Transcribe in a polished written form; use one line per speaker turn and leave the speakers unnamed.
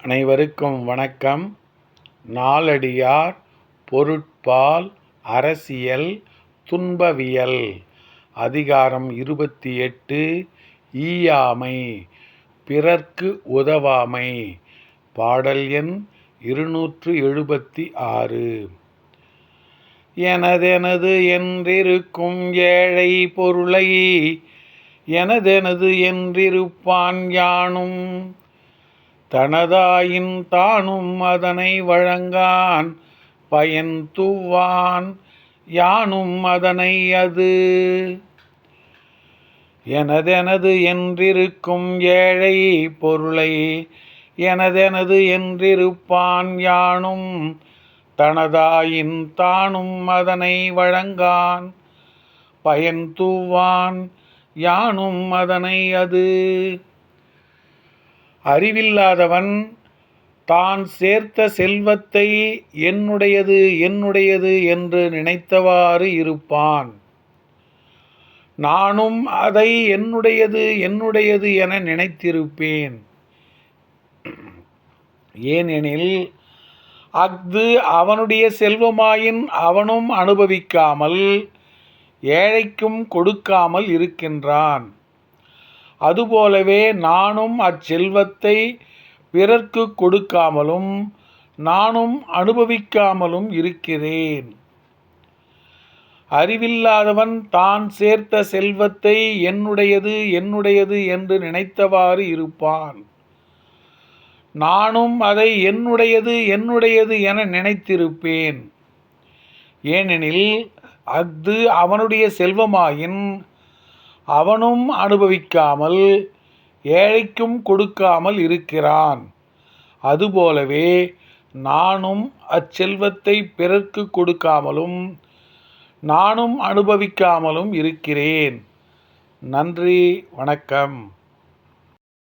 அனைவருக்கும் வணக்கம். நாலடியார் பொருட்பால் அரசியல் துன்பவியல் அதிகாரம் 28 ஈயாமை பிறர்க்கு உதவாமை. பாடல் எண் 276. எனதெனது என்றிருக்கும் ஏழை பொருளை எனதெனது என்றிருப்பான் யானும் தனதாயின் தானும் அதனை வழங்கான் பயன் துவான் யானும் அதனை அது. எனதெனது என்றிருக்கும் ஏழை பொருளை எனதெனது என்றிருப்பான் யானும் தனதாயின் தானும் அதனை வழங்கான் பயன் துவான் யானும் அதனை அது. அறிவில்லாதவன் தான் சேர்த்த செல்வத்தை என்னுடையது என்னுடையது என்று நினைத்தவாறு இருப்பான். நானும் அதை என்னுடையது என்னுடையது என நினைத்திருப்பேன். ஏனெனில் அஃது அவனுடைய செல்வமாயின் அவனும் அனுபவிக்காமல் ஏழைக்கும் கொடுக்காமல் இருக்கின்றான். அதுபோலவே நானும் அச்செல்வத்தை பிறர்க்கு கொடுக்காமலும் நானும் அனுபவிக்காமலும் இருக்கிறேன். அறிவில்லாதவன் தான் சேர்த்த செல்வத்தை என்னுடையது என்னுடையது என்று நினைத்தவாறு இருப்பான். நானும் அதை என்னுடையது என்னுடையது என நினைத்திருப்பேன். ஏனெனில் அஃது அவனுடைய செல்வமாயின் அவனும் அனுபவிக்காமல் ஏழைக்கும் கொடுக்காமல் இருக்கிறான். அதுபோலவே நானும் அச்செல்வத்தை பிறர்க்கு கொடுக்காமலும் நானும் அனுபவிக்காமலும் இருக்கிறேன். நன்றி, வணக்கம்.